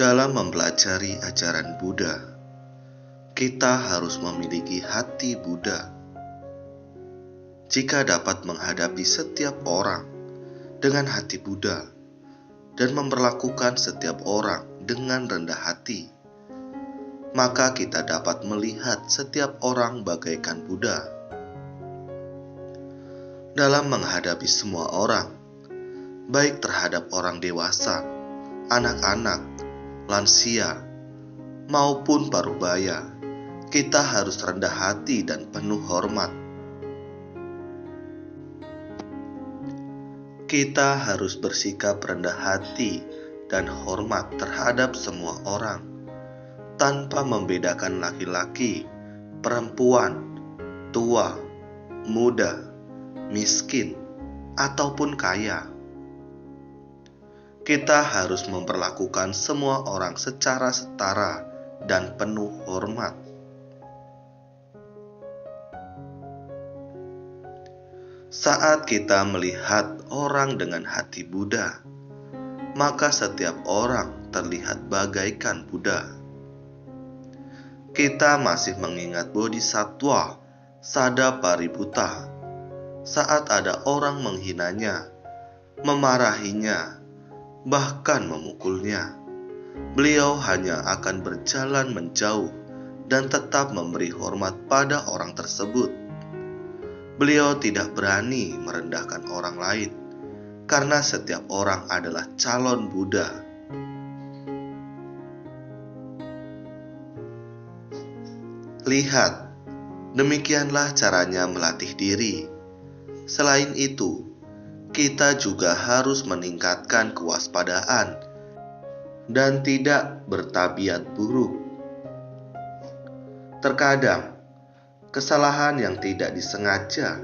Dalam mempelajari ajaran Buddha, kita harus memiliki hati Buddha. Jika dapat menghadapi setiap orang dengan hati Buddha dan memperlakukan setiap orang dengan rendah hati, maka kita dapat melihat setiap orang bagaikan Buddha. Dalam menghadapi semua orang, baik terhadap orang dewasa, anak-anak, lansia, maupun parubaya, kita harus rendah hati dan penuh hormat. Kita harus bersikap rendah hati dan hormat terhadap semua orang, tanpa membedakan laki-laki, perempuan, tua, muda, miskin, ataupun kaya. Kita harus memperlakukan semua orang secara setara dan penuh hormat. Saat kita melihat orang dengan hati Buddha, maka setiap orang terlihat bagaikan Buddha. Kita masih mengingat Bodhisattva Sadapaributta saat ada orang menghinanya, memarahinya, bahkan memukulnya. Beliau hanya akan berjalan menjauh dan tetap memberi hormat pada orang tersebut. Beliau tidak berani merendahkan orang lain, karena setiap orang adalah calon Buddha. Lihat, demikianlah caranya melatih diri. Selain itu, kita juga harus meningkatkan kewaspadaan dan tidak bertabiat buruk. Terkadang, kesalahan yang tidak disengaja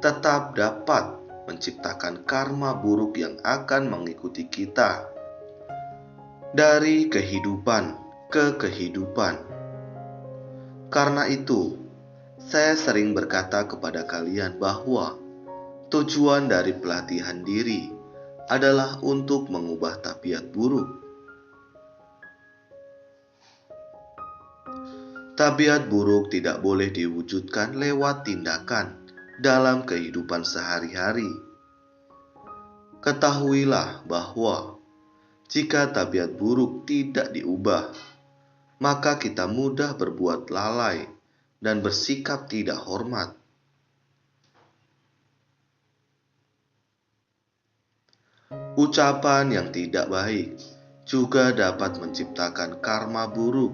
tetap dapat menciptakan karma buruk yang akan mengikuti kita dari kehidupan ke kehidupan. Karena itu, saya sering berkata kepada kalian bahwa tujuan dari pelatihan diri adalah untuk mengubah tabiat buruk. Tabiat buruk tidak boleh diwujudkan lewat tindakan dalam kehidupan sehari-hari. Ketahuilah bahwa jika tabiat buruk tidak diubah, maka kita mudah berbuat lalai dan bersikap tidak hormat. Ucapan yang tidak baik juga dapat menciptakan karma buruk.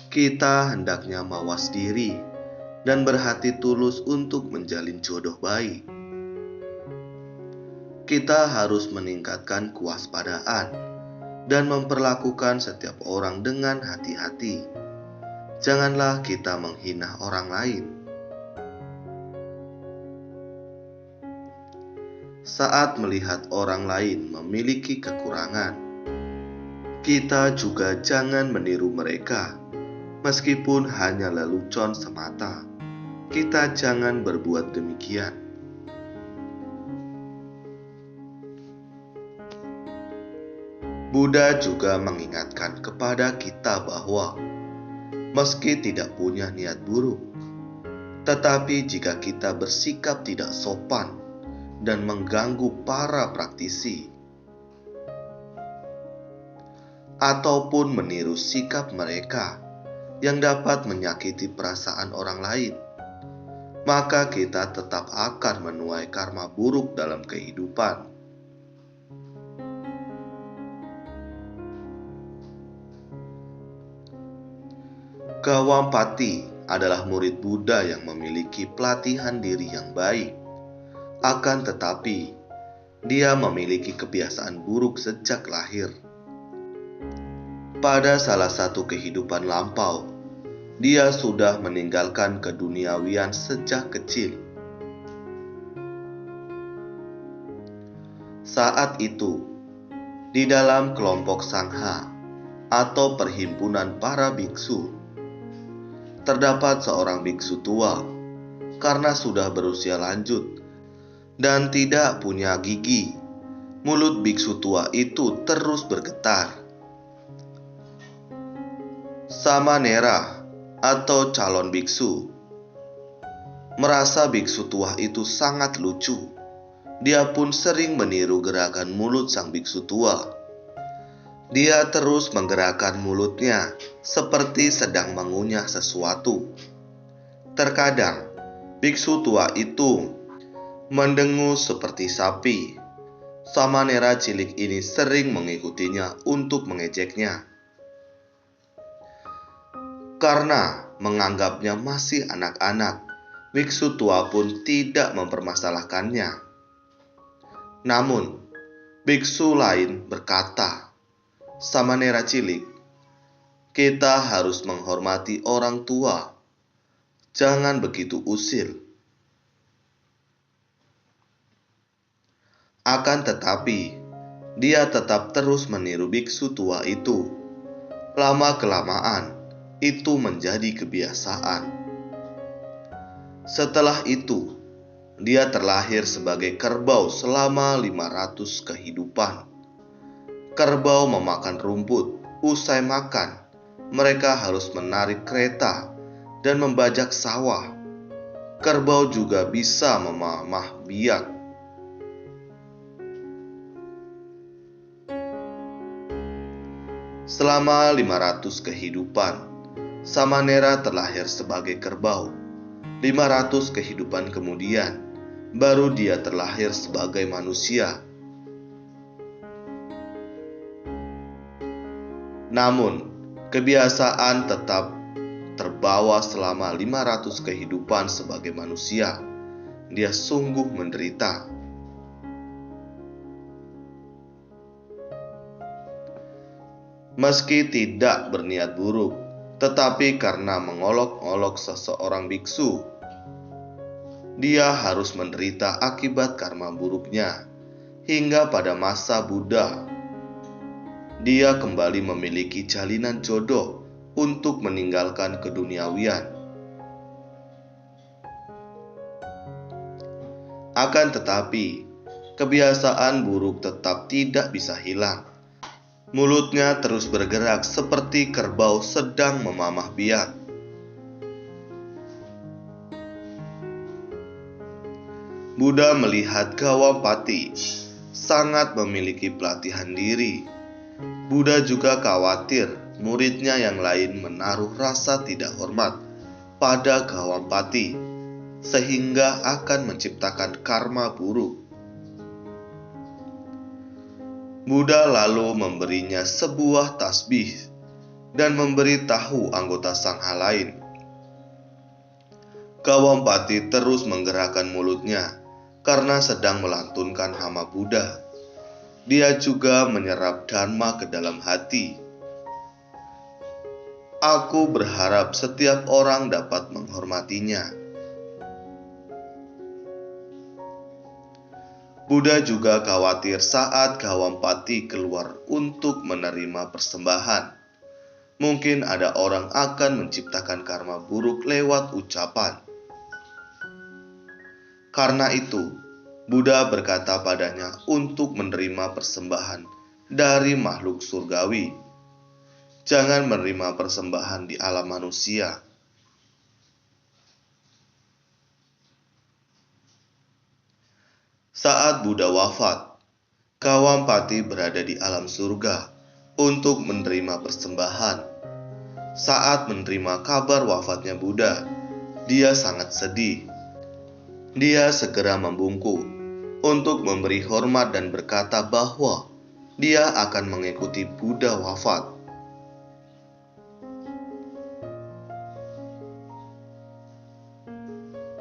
Kita hendaknya mawas diri dan berhati tulus untuk menjalin jodoh baik. Kita harus meningkatkan kewaspadaan dan memperlakukan setiap orang dengan hati-hati. Janganlah kita menghina orang lain. Saat melihat orang lain memiliki kekurangan, kita juga jangan meniru mereka. Meskipun hanya lelucon semata, kita jangan berbuat demikian. Buddha juga mengingatkan kepada kita bahwa meski tidak punya niat buruk, tetapi jika kita bersikap tidak sopan dan mengganggu para praktisi, ataupun meniru sikap mereka yang dapat menyakiti perasaan orang lain, maka kita tetap akan menuai karma buruk dalam kehidupan. Gawampati adalah murid Buddha yang memiliki pelatihan diri yang baik. Akan tetapi, dia memiliki kebiasaan buruk sejak lahir. Pada salah satu kehidupan lampau, dia sudah meninggalkan keduniawian sejak kecil. Saat itu, di dalam kelompok sangha atau perhimpunan para biksu, terdapat seorang biksu tua karena sudah berusia lanjut dan tidak punya gigi. Mulut biksu tua itu terus bergetar. Samanera atau calon biksu merasa biksu tua itu sangat lucu. Dia pun sering meniru gerakan mulut sang biksu tua. Dia terus menggerakkan mulutnya seperti sedang mengunyah sesuatu. Terkadang biksu tua itu mendengus seperti sapi. Samanera cilik ini sering mengikutinya untuk mengejeknya. Karena menganggapnya masih anak-anak, biksu tua pun tidak mempermasalahkannya. Namun, biksu lain berkata, "Samanera cilik, kita harus menghormati orang tua. Jangan begitu usil." Akan tetapi, dia tetap terus meniru biksu tua itu. Lama-kelamaan, itu menjadi kebiasaan. Setelah itu, dia terlahir sebagai kerbau selama 500 kehidupan. Kerbau memakan rumput. Usai makan, mereka harus menarik kereta dan membajak sawah. Kerbau juga bisa memamah biak. Selama 500 kehidupan, Samanera terlahir sebagai kerbau. 500 kehidupan kemudian, baru dia terlahir sebagai manusia. Namun, kebiasaan tetap terbawa selama 500 kehidupan sebagai manusia. Dia sungguh menderita. Meski tidak berniat buruk, tetapi karena mengolok-olok seseorang biksu, dia harus menderita akibat karma buruknya. Hingga pada masa Buddha, dia kembali memiliki jalinan jodoh untuk meninggalkan keduniawian. Akan tetapi, kebiasaan buruk tetap tidak bisa hilang. Mulutnya terus bergerak seperti kerbau sedang memamah biak. Buddha melihat Gawampati sangat memiliki pelatihan diri. Buddha juga khawatir muridnya yang lain menaruh rasa tidak hormat pada Gawampati, sehingga akan menciptakan karma buruk. Buddha lalu memberinya sebuah tasbih dan memberitahu anggota sangha lain. Gawampati terus menggerakkan mulutnya karena sedang melantunkan hama Buddha. Dia juga menyerap dharma ke dalam hati. Aku berharap setiap orang dapat menghormatinya. Buddha juga khawatir saat Gawampati keluar untuk menerima persembahan. Mungkin ada orang akan menciptakan karma buruk lewat ucapan. Karena itu, Buddha berkata padanya untuk menerima persembahan dari makhluk surgawi. Jangan menerima persembahan di alam manusia. Saat Buddha wafat, Gawampati berada di alam surga untuk menerima persembahan. Saat menerima kabar wafatnya Buddha, dia sangat sedih. Dia segera membungkuk untuk memberi hormat dan berkata bahwa dia akan mengikuti Buddha wafat.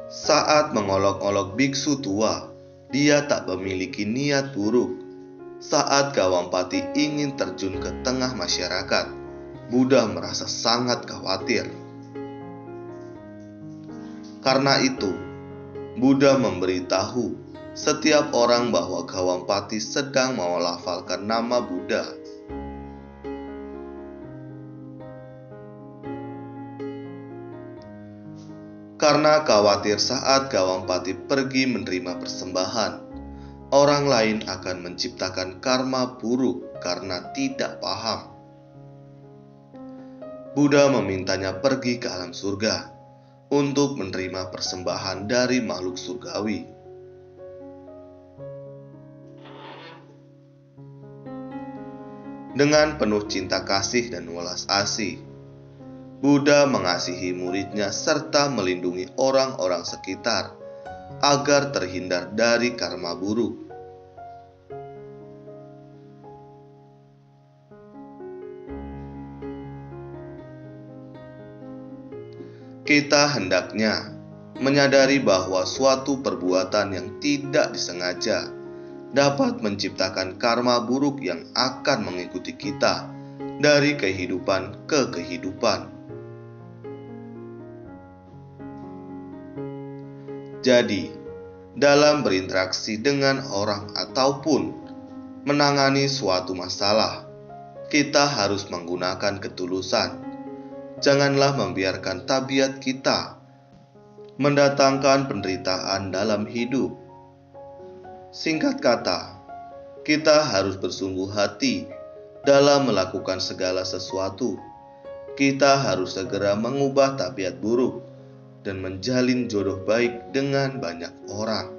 Saat mengolok-olok biksu tua, dia tak memiliki niat buruk. Saat Gawampati ingin terjun ke tengah masyarakat, Buddha merasa sangat khawatir. Karena itu, Buddha memberitahu setiap orang bahwa Gawampati sedang melafalkan nama Buddha. Karena khawatir saat Gawampati pergi menerima persembahan, orang lain akan menciptakan karma buruk karena tidak paham. Buddha memintanya pergi ke alam surga untuk menerima persembahan dari makhluk surgawi. Dengan penuh cinta kasih dan welas asih, Buddha mengasihi muridnya serta melindungi orang-orang sekitar agar terhindar dari karma buruk. Kita hendaknya menyadari bahwa suatu perbuatan yang tidak disengaja dapat menciptakan karma buruk yang akan mengikuti kita dari kehidupan ke kehidupan. Jadi, dalam berinteraksi dengan orang ataupun menangani suatu masalah, kita harus menggunakan ketulusan. Janganlah membiarkan tabiat kita mendatangkan penderitaan dalam hidup. Singkat kata, kita harus bersungguh hati dalam melakukan segala sesuatu. Kita harus segera mengubah tabiat buruk dan menjalin jodoh baik dengan banyak orang.